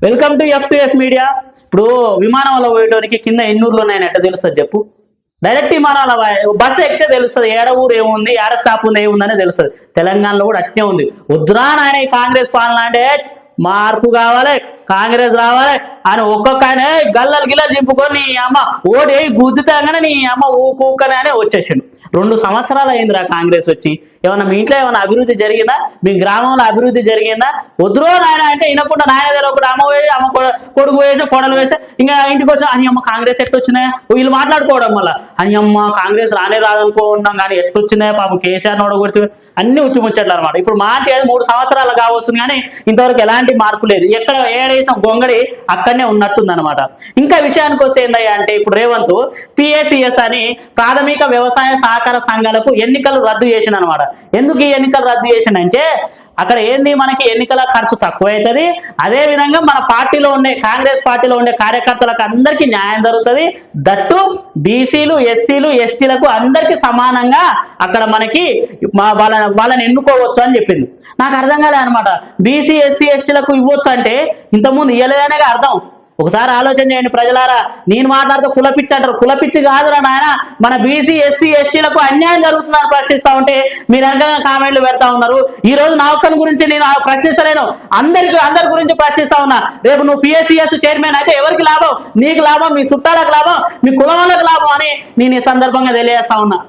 Welcome to F media. ఇప్పుడు విమానంలో పోయేటోనికి కింద ఎన్ని ఊర్లు ఉన్నాయని ఎట్ట తెలుస్తుంది చెప్పు? డైరెక్ట్ విమానాల బస్సు ఎక్కితే తెలుస్తుంది ఏడ ఊరు ఏముంది, ఏడ స్టాప్ ఉంది, ఏముందని తెలుస్తుంది. తెలంగాణలో కూడా అట్నే ఉంది. వద్దురా నాయన కాంగ్రెస్ పాలన అంటే మార్పు కావాలి, కాంగ్రెస్ రావాలి అని ఒక్కొక్క ఆయన గల్లలు గిల్లలు దింపుకొని నీ అమ్మ ఓడి గుద్దుతాగానే నీ అమ్మ ఊకూకనే అని వచ్చేసిండు. 2 సంవత్సరాలు అయిందిరా కాంగ్రెస్ వచ్చి. ఏమన్నా మీ ఇంట్లో ఏమైనా అభివృద్ధి జరిగిందా? మీ గ్రామంలో అభివృద్ధి జరిగిందా? వద్దురో నాయన అంటే వినకుండా నాయన తెలియకుండా అమ్మ వేసి అమ్మ కొడుకు వేసి కొడలు వేసి ఇంకా ఇంటికి వచ్చి అని అమ్మ కాంగ్రెస్ ఎట్టొచ్చినాయా వీళ్ళు మాట్లాడుకోవడం వల్ల అని అమ్మ కాంగ్రెస్ రానే రాదనుకున్నాం కానీ ఎట్టొచ్చినాయా పాపం కేసీఆర్ నోడగొడితే అన్ని ఉత్తిముచ్చట్లు అనమాట. ఇప్పుడు మార్చి 3 సంవత్సరాలు కావస్తుంది కానీ ఇంతవరకు ఎలాంటి మార్పు లేదు. ఎక్కడ ఏడేసిన గొంగడి అక్కడనే ఉన్నట్టుందనమాట. ఇంకా విషయానికి వస్తే ఏందయ్యా అంటే ఇప్పుడు రేవంత్ పిఏసిఎస్ అని ప్రాథమిక వ్యవసాయ సహకార సంఘాలకు ఎన్నికలు రద్దు చేసిన అనమాట. ఎందుకు ఈ ఎన్నికలు రద్దు చేసినంటే అక్కడ ఏంది మనకి ఎన్నికల ఖర్చు తక్కువ అవుతుంది. అదేవిధంగా మన పార్టీలో ఉండే కాంగ్రెస్ పార్టీలో ఉండే కార్యకర్తలకు అందరికీ న్యాయం జరుగుతుంది. దట్టు బీసీలు ఎస్సీలు ఎస్టీలకు అందరికీ సమానంగా అక్కడ మనకి వాళ్ళని ఎన్నుకోవచ్చు అని చెప్పింది. నాకు అర్థం కాలే అనమాట. బీసీ ఎస్సీ ఎస్టీలకు ఇవ్వచ్చు అంటే ఇంతకుముందు ఇవ్వలేదనేగా అర్థం. ఒకసారి ఆలోచన చేయండి ప్రజలారా. నేను మాట్లాడుతూ కులపిచ్చి అంటారు. కులపిచ్చి కాదురా నాయన, మన బీసీ ఎస్సీ ఎస్టీలకు అన్యాయం జరుగుతుందని ప్రశ్నిస్తా ఉంటే మీరు అంతగా కామెంట్లు పెడతా ఉన్నారు. ఈ రోజు నా ఒక్కని గురించి నేను ప్రశ్నిస్తలేను, అందరి గురించి ప్రశ్నిస్తా ఉన్నా. రేపు నువ్వు పిఎస్సిఎస్ చైర్మన్ అయితే ఎవరికి లాభం? నీకు లాభం, మీ చుట్టాలకు లాభం, మీ కులం వాళ్ళకి లాభం అని నేను ఈ సందర్భంగా తెలియజేస్తా ఉన్నా.